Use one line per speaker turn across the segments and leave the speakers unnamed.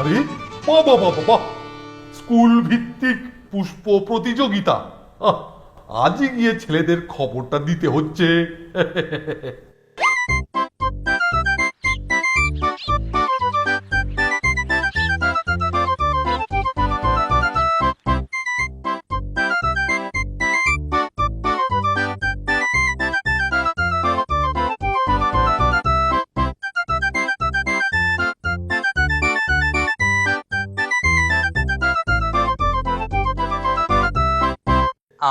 আরে বাবা বাবা বাহ, স্কুল ভিত্তিক পুষ্প প্রতিযোগিতা। আহ, আজই গিয়ে ছেলেদের খবরটা দিতে হচ্ছে।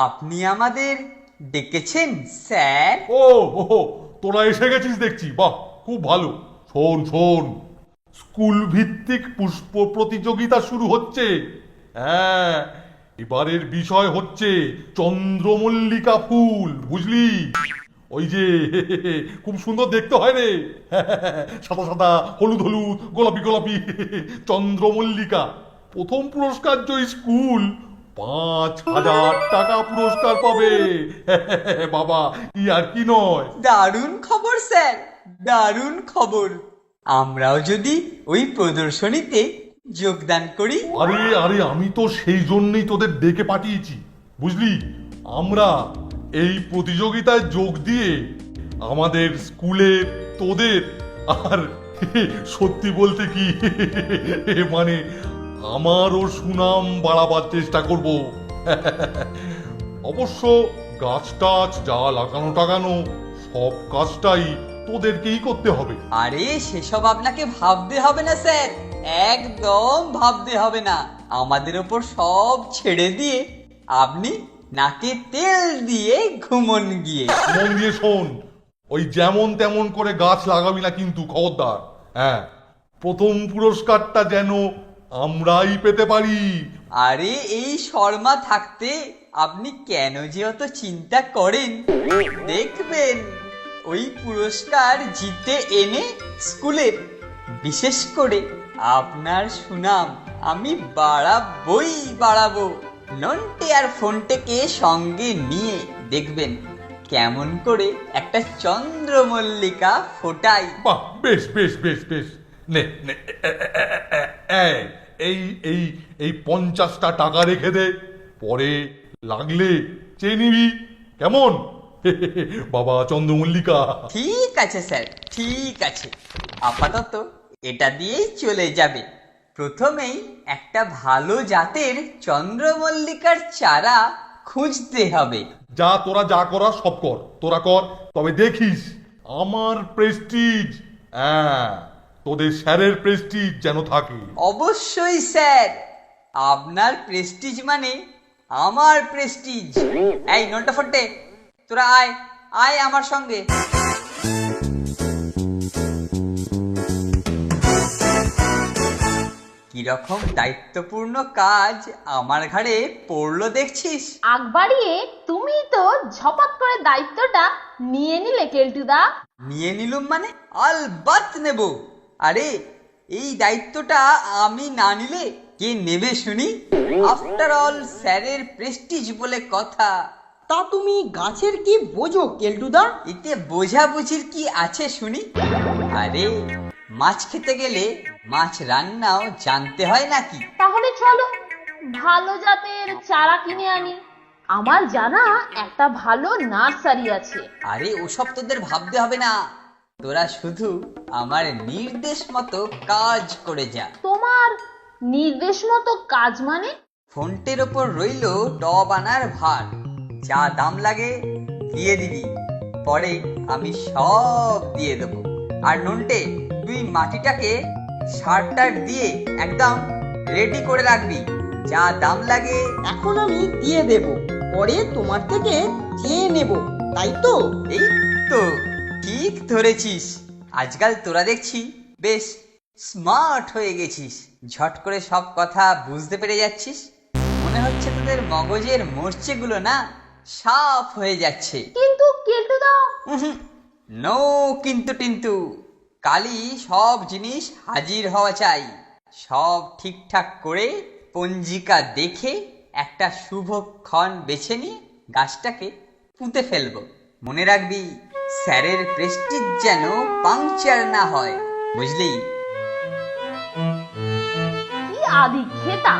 আপনি আমাদের ডেকেছেন স্যার?
ও ও, তোরা এসে গেছিস দেখছি, বাহ খুব ভালো। শোন শোন, স্কুল ভিত্তিক পুষ্প প্রতিযোগিতা শুরু হচ্ছে। হ্যাঁ, এবারের বিষয় হচ্ছে চন্দ্রমল্লিকা ফুল, বুঝলি? ওই যে খুব সুন্দর দেখতে হয় রে, সাদা সাদা, হলুদ হলুদ, গোলাপি গোলাপি, চন্দ্রমল্লিকা। প্রথম পুরস্কার জয়ী স্কুল 5,000 টাকা পুরস্কার পাবে। বাবা, ই আর কি নয়।
দারুণ খবর স্যার, দারুণ খবর। আমরাও যদি ওই প্রদর্শনীতে যোগদান করি।
আরে আরে, আমি তো সেই জন্যই তোদের ডেকে পাঠিয়েছি, বুঝলি? আমরা এই প্রতিযোগিতায় যোগ দিয়ে আমাদের স্কুলে তোদের আর সত্যি বলতে কি মানে আমারও সুনাম বাড়াবার চেষ্টা করব। অবশ্য গাছ টাছ যা লাগানো টাগানো সব কাজটাই তোদেরকেই করতে হবে।
আরে সেসব আপনাকে ভাবতে হবে না স্যার, একদম ভাবতে হবে না। আমাদের ওপর সব ছেড়ে দিয়ে আপনি নাকে তেল দিয়ে ঘুমন গিয়ে।
মন দিয়ে শোন, ওই যেমন তেমন করে গাছ লাগাবি না কিন্তু, খবরদার। হ্যাঁ, প্রথম পুরস্কারটা যেন আমরাই পেতে পারি।
আরে এই শর্মা থাকতে আপনি কেন যে অত চিন্তা করেন? দেখবেন ওই পুরস্কার জিতে এনে স্কুলের, বিশেষ করে আপনার সুনাম আমি বাড়াবই বাড়াবো। নন্টে আর ফোনটেকে সঙ্গে নিয়ে দেখবেন কেমন করে একটা চন্দ্রমল্লিকা ফোটাই।
বাহ, বেশ বেশ বেশ বেশ। নে নে, এই এই এই 50টা টাকা রেখে দে, পরে লাগলে চেয়ে নিবি, কেমন? বাবা চন্দ্রমল্লিকা।
ঠিক আছে স্যার, ঠিক আছে। আপাতত এটা দিয়েই চলে যাবে। প্রথমেই একটা ভালো জাতের চন্দ্রমল্লিকার চারা খুঁজতে হবে।
যা, তোরা যা করার সব কর, তোরা কর, তবে দেখিস আমার প্রেস্টিজ, হ্যাঁ, তোদের স্যারের প্রেস্টিজ যেন থাকে।
অবশ্যই স্যার, আপনার প্রেস্টিজ মানে আমার প্রেস্টিজ। এই নন্টা ফন্টে, তোরা আয় আয় আমার সঙ্গে। কিরকম দায়িত্বপূর্ণ কাজ আমার ঘাড়ে পড়লো দেখছিস?
আগ বাড়িয়ে তুমি তো ঝপাত করে দায়িত্বটা নিয়ে নিলে কেলটুদা।
নিয়ে নিলুম মানে? আলবাত নেব। আরে এই দায়িত্বটা আমি না নিলে কে নেবে শুনি? আফটার অল স্যারের প্রেস্টিজ বলে কথা।
তা তুমি গাছের কি বোঝো কেলটুদা?
এতে বোঝাবুঝির কি আছে শুনি? আরে মাছ খেতে গেলে মাছ রান্নাও জানতে হয় নাকি?
তাহলে চলো ভালো জাতের চারা কিনে আনি। আমার জানা একটা ভালো নার্সারি আছে।
আরে ওসব তোদের ভাবতে হবে না, তোরা শুধু আমার নির্দেশ মতো কাজ করে যা।
তোমার নির্দেশ মতো কাজ মানে?
ফোনটের ওপর রইল টব আনার ভার, যা দাম লাগে দিয়ে দিবি, পরে আমি সব দিয়ে দেবো। আর নন্টে, তুই মাটিটাকে সার টার দিয়ে একদম রেডি করে রাখবি, যা দাম লাগে।
এখন আমি দিয়ে দেব, পরে তোমার থেকে চেয়ে নেব, তাই তো?
এই তো ঠিক ধরেছিস। আজকাল তোরা দেখছি বেশ স্মার্ট হয়ে গেছিস, ঝট করে সব কথা বুঝতে পেরে যাচ্ছিস। মনে হচ্ছে তোদের মগজের মরচেগুলো না সাফ হয়ে যাচ্ছে।
কিন্তু কেলটুদা।
নো কিন্তু টিন্তু, কালই সব জিনিস হাজির হওয়া চাই। সব ঠিকঠাক করে পঞ্জিকা দেখে একটা শুভক্ষণ বেছে নিয়ে গাছটাকে পুঁতে ফেলবো। মনে রাখবি, স্যারের প্রেস্টিজ যেন পাংচার না হয়, বুঝলি?
আদি খেতা,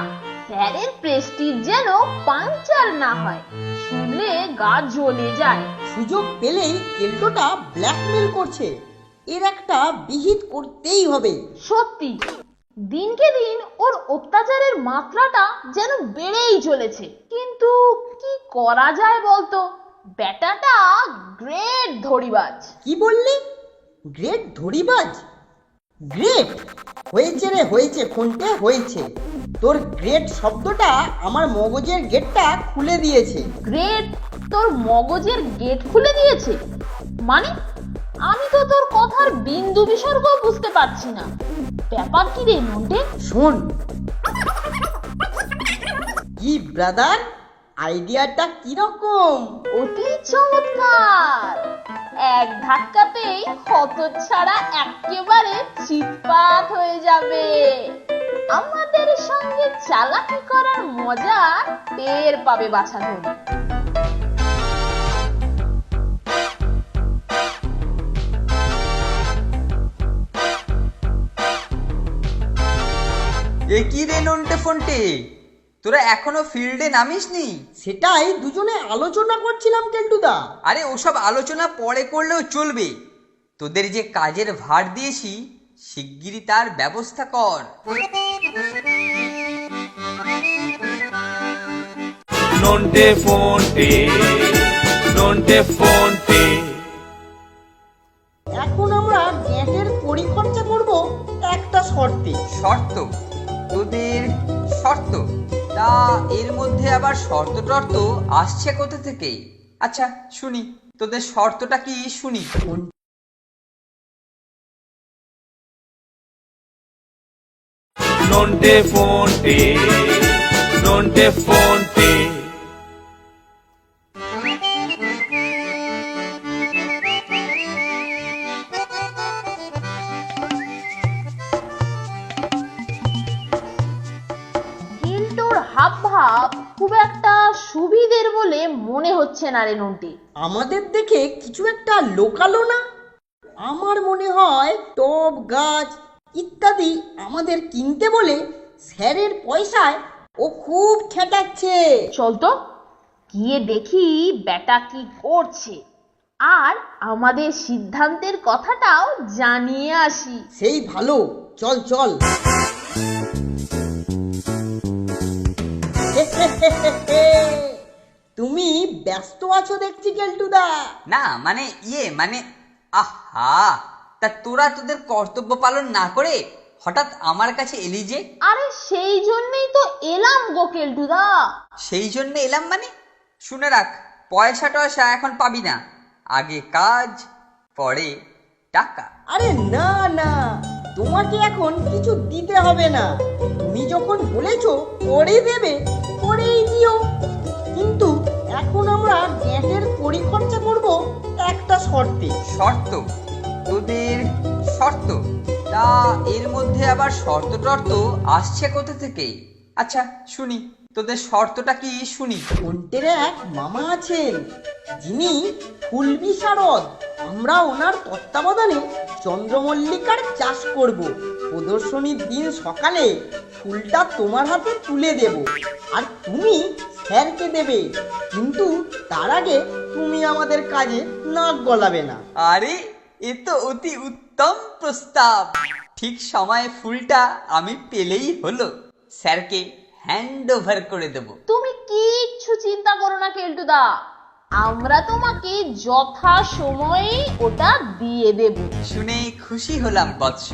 স্যারের প্রেস্টিজ যেন পাংচার না হয়, শুনলে গা জ্বলে যায়।
সুযোগ পেলেই কেল্টোটা ব্ল্যাকমেল করছে, এর একটা বিহিত করতেই হবে।
সত্যি দিনকে দিন ওর অত্যাচারের মাত্রাটা যেন বেড়েই চলেছে। কিন্তু কি করা যায় বলতো, বেটাটা গ্রেট ধড়িবাজ।
কি বললি? গ্রেট ধড়িবাজ? গ্রেট হয়েছে রে, হয়েছে ফোনটে, হয়েছে। তোর গ্রেট শব্দটা আমার মগজের গেটটা খুলে দিয়েছে।
গ্রেট তোর মগজের গেট খুলে দিয়েছে মানে? আমি তো তোর কথার বিন্দু বিসর্গ বুঝতে পারছি না। ব্যাপার কি রে নন্টে?
শোন। কি ব্রাদার, আইডিয়াটা কিরকম?
অতি চমৎকার। এক ধাক্কাতেই হতচ্ছাড়া একেবারে চিৎপাত হয়ে যাবে। আমাদের সঙ্গে চালাকি করার মজা টের পাবে বাছাধন।
এ কি রে নন্টে ফন্টে, তোরা এখনো ফিল্ডে নামিসনি?
সেটাই দুজনে আলোচনা করছিলাম কেল্টুদা।
আরে ওসব আলোচনা পরে করলেও চলবে, তোদের যে কাজের ভার দিয়েছি শিগগিরই তার ব্যবস্থা কর।
নন্টে ফন্টে, নন্টে ফন্টে।
এখন আমরা গ্যাটের পরিখরচা করব একটা শর্তে।
শর্ত? তোদের শর্ত? তা এর মধ্যে আবার শর্ত টর্ত আসছে কোথা থেকে? আচ্ছা শুনি, তোদের শর্তটা কি শুনি।
নন্টে ফন্টে, নন্টে ফন্টে।
কেল্টোর হাব ভাব খুব একটা সুবিধের বলে মনে হচ্ছে না রে নন্টে।
আমাদের দেখে কিছু একটা লোকালো না? আমার মনে হয় টব গাছ ইত্যাদি আমাদের কিনতে বলে স্যারের পয়সায় ও খুব খেটাচ্ছে।
চল তো গিয়ে দেখি বেটা কি করছে, আর আমাদের সিদ্ধান্তের কথাটাও জানিয়ে আসি।
সেই ভালো, চল চল। তুমি ব্যস্ত আছো দেখছি কেল্টুদা।
না মানে মানে আহা, তা তোরা তোদের কর্তব্য পালন না করে হঠাৎ আমার কাছে এলি যে?
আরে সেই জন্যই তো এলাম গো কেল্টুদা।
সেই জন্য এলাম মানে? শুনে রাখ, পয়সা টয়সা এখন পাবি না, আগে কাজ পরে টাকা।
আরে না না, তোমাকে এখন কিছু দিতে হবে না। তুমি যখন বলেছো পরে দেবে, পরেই দিও। কিন্তু এখন আমরা গ্যাটের পরিখরচা করব একটা শর্তে।
শর্ত? তোদের শর্ত? তা এর মধ্যে আবার শর্ত টর্ত আসছে কোথা থেকে? আচ্ছা শুনি, তোদের শর্তটা কি শুনি।
ফন্টের এক মামা আছেন, যিনি ফুল বিশারদ। আমরা ওনার তত্ত্বাবধানে চন্দ্রমল্লিকার চাষ করব। প্রদর্শনীর দিন সকালে ফুলটা তোমার হাতে তুলে দেব, আর তুমি স্যারকে দেবে। কিন্তু তার আগে তুমি আমাদের কাজে নাক গলাবে না।
আরে এ তো অতি উত্তম প্রস্তাব। ঠিক সময়ে ফুলটা আমি পেলেই হলো, স্যারকে হ্যান্ড ওভার করে দেব।
তুমি কিচ্ছু চিন্তা করো না কেল্টুদা, আমরা তোমাকে যথা সময়ে ওটা দিয়ে দেব।
শুনে খুশি হলাম বৎস।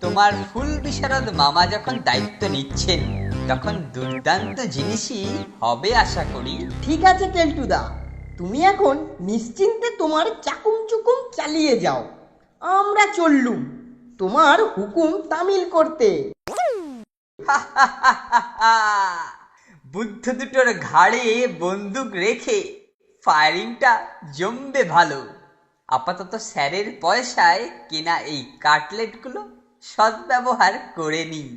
তোমার ফুল বিশারদ মামা যখন দায়িত্ব নিচ্ছেন তখন দুর্দান্ত জিনিসই হবে আশা করি।
ঠিক আছে কেল্টুদা, তুমি এখন নিশ্চিন্তে তোমার চাকুম চুকুম চালিয়ে যাও। আমরা চললুম তোমার হুকুম তামিল করতে।
বুদ্ধ দুটোর ঘাড়ে বন্দুক রেখে ফায়ারিংটা জমবে ভালো। আপাতত স্যারের পয়সায় কেনা এই কাটলেটগুলো সদ্ব্যবহার করে নিই।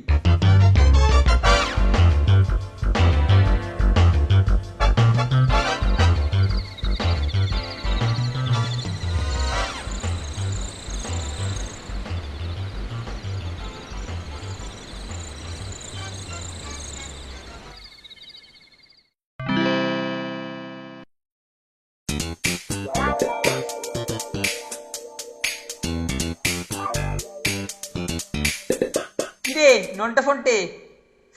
নন্টে ফন্টে,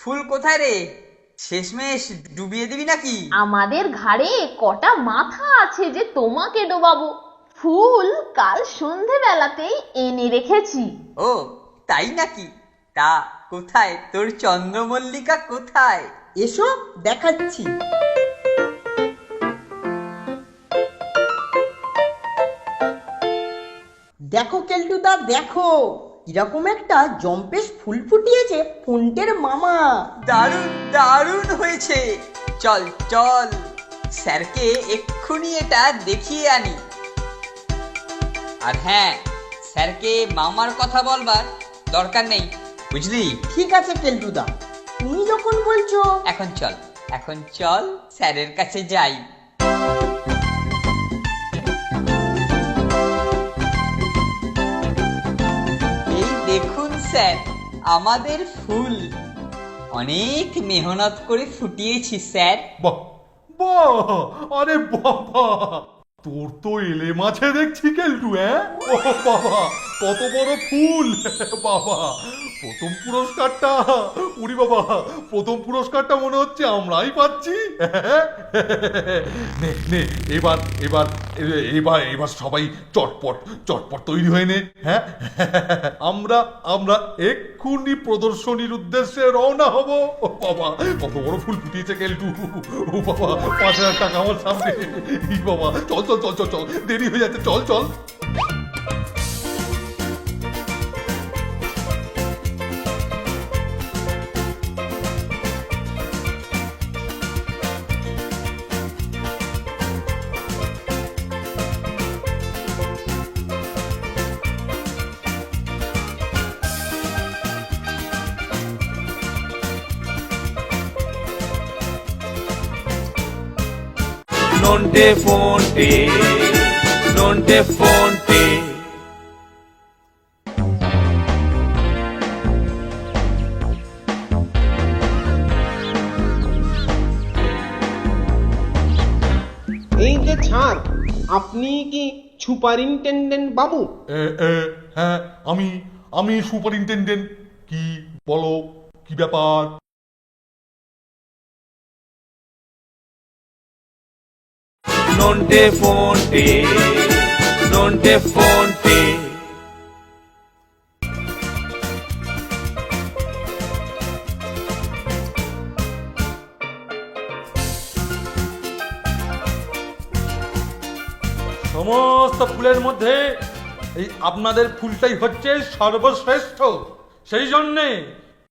ফুল কোথায় রে? শেষমেশ ডুবিয়ে দিবি নাকি?
আমাদের ঘাড়ে কটা মাথা আছে যে তোমাকে ডোবাবো? ফুল কাল সন্ধেবেলাতেই এনে রেখেছি।
ও তাই নাকি? তা কোথায় তোর চন্দ্রমল্লিকা কোথায়?
এসো দেখাচ্ছি। দেখো কেলটুদা, দেখো এরকম একটা জম্পেশ ফুল ফুটিয়েছে ফোন্টের মামা।
দারুণ দারুণ হয়েছে। চল চল, স্যারকে এক্ষুনি এটা দেখিয়ে আনি। আর হ্যাঁ, স্যারকে মামার কথা বলবার দরকার নেই, বুঝলি?
ঠিক আছে কেলটুদা, তুমি যখন বলছো।
এখন চল, এখন চল স্যারের কাছে যাই। এই দেখুন স্যার, আমাদের ফুল অনেক মেহনত করে ফুটিয়েছি স্যার।
বাহ বাহ, আরে বাবা, তোর তো এলে মাছে দেখছি কেলটু। ও বাবা, কত বড় ফুল! বাবা, প্রথম পুরস্কারটা, উরি বাবা, প্রথম পুরস্কারটা মনে হচ্ছে আমরাই পাচ্ছি। নে নে, এবার এবার এবার এবার সবাই চটপট চটপট তৈরি হয়ে নে। হ্যাঁ, আমরা আমরা এক্ষুনি প্রদর্শনীর উদ্দেশ্যে রওনা হব। ও বাবা, কত বড় ফুল ফুটিয়েছে কেলটু! ও বাবা, 5,000 টাকা আমার সামনে। এই বাবা, চল চল চল চল চল, দেরি হয়ে যাচ্ছে, চল চল।
Nonte Fonte, Nonte Fonte.
এই যে ছাড়, আপনি কি সুপারিনটেন্ডেন্ট বাবু?
হ্যাঁ, আমি সুপারিনটেন্ডেন্ট। কি বলো, কি ব্যাপার?
Nonte Fonte, Nonte Fonte.
সমস্ত ফুলের মধ্যে এই আপনাদের ফুলটাই হচ্ছে সর্বশ্রেষ্ঠ। সেই জন্যে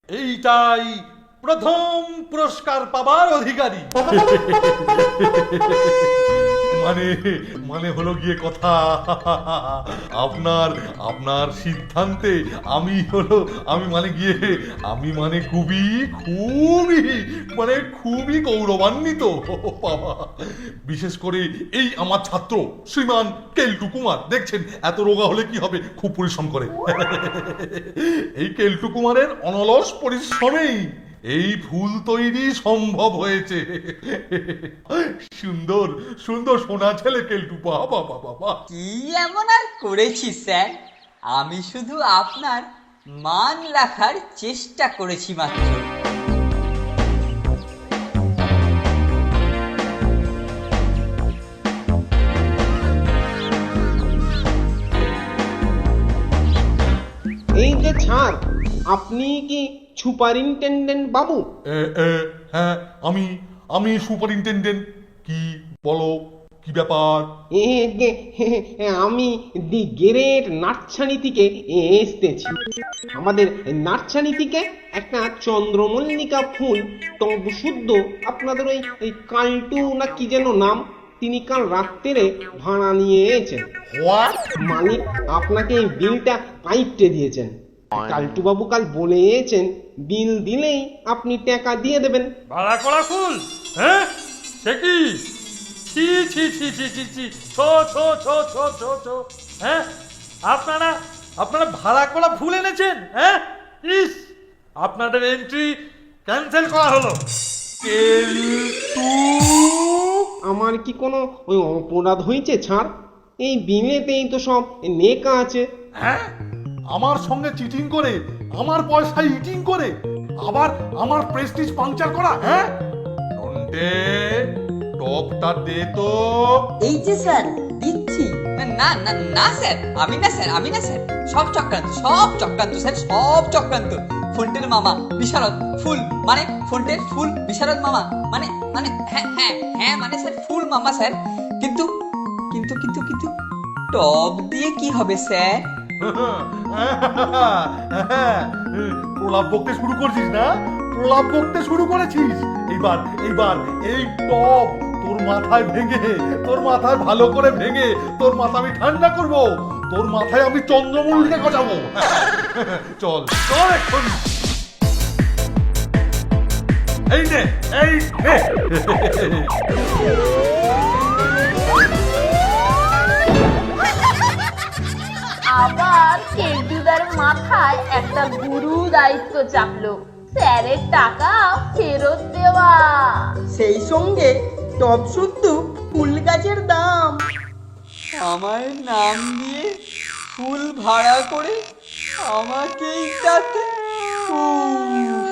এইটাই প্রথম পুরস্কার পাবার অধিকারী।
মানে মানে হলো গিয়ে কথা, আপনার আপনার সিদ্ধান্তে আমি মানে খুবই খুবই খুবই গৌরবান্বিত বাবা। বিশেষ করে এই আমার ছাত্র শ্রীমান কেলটু কুমার, দেখছেন এত রোগা হলে কি হবে, খুব পরিশ্রম করে। এই কেলটু কুমারের অনলস পরিশ্রমেই এই ফুল তৈরি সম্ভব হয়েছে। সুন্দর সুন্দর সোনা ছেলে কেলটু, বাবা বাবা বাবা।
কি এমন আর করেছি স্যার, আমি শুধু আপনার মান রাখার চেষ্টা করেছি মাত্র।
এই যে ছাড়, আপনি কি সুপারিনটেন্ডেন্ট বাবু?
হ্যাঁ, আমি সুপারিনটেন্ডেন্ট। কি বলো, কি ব্যাপার?
আমি দি গ্রেট নার্সারি থেকে এসতেছি। আমাদের নার্সারি থেকে একটা চন্দ্রমল্লিকা ফুল টব শুদ্ধ আপনাদের ওই কালটু না কি যেন নাম, তিনি কাল রাত্রে ভাড়া নিয়ে এসেছেন।
হোয়াট?
মালিক আপনাকে এই বিলটা কাইটে দিয়েছেন। কালটু বাবু কাল বলে এসেছেন বিল দিলেই আপনি টাকা দিয়ে দেবেন।
ভাড়া করা ফুল? হ্যাঁ, সে কি? ছি ছি ছি ছি ছি ছি, ছো ছো ছো ছো ছো ছো। হ্যাঁ, আপনারা ভাড়া করা ফুল এনেছেন? হ্যাঁ, ইস, আপনাদের এন্ট্রি ক্যান্সেল করা হলো।
কেলটু,
আমার কি কোনো ওই অপরাধ হয়েছে ছাড়? এই বিলেতেই তো সব লেখা আছে।
হ্যাঁ, আমার সঙ্গে চিটিং করে আমার পয়সায় ইটিং করে আবার আমার প্রেস্টিজ পাংচার করা, হ্যাঁ? নন্টে, টপটা দে তো।
এই যে স্যার দিচ্ছি।
না না না স্যার, আমি না স্যার, আমি না স্যার, সব চক্রান্ত, সব চক্রান্ত স্যার, সব চক্রান্ত। ফোনটের মামা বিশারদ ফুল মানে ফোনটের ফুল বিশারদ মামা মানে মানে হ্যাঁ হ্যাঁ হ্যাঁ মানে স্যার ফুল মামা স্যার। কিন্তু কিন্তু কিন্তু কিন্তু টপ দিয়ে কি হবে স্যার?
প্রলাপ বকতে শুরু করছিস না? প্রলাপ বকতে শুরু করেছিস। এইবার এইবার এই টপ তোর মাথায় ভেঙে, তোর মাথায় ভালো করে ভেঙে তোর মাথা আমি ঠান্ডা করব। তোর মাথায় আমি চন্দ্রমল্লিকা গজাবো। চল চল এক্ষুনি। এই নে, এই নে।
আবার কেলটুদার মাথায় একটা গুরু দায়িত্ব চাপলো, স্যারের টাকা ফেরত দেওয়া।
সেই সঙ্গে টপ শুদ্ধ ফুল গাছের দাম।
আমার নাম দিয়ে ফুল ভাড়া করে আমাকেই তাতে ফুল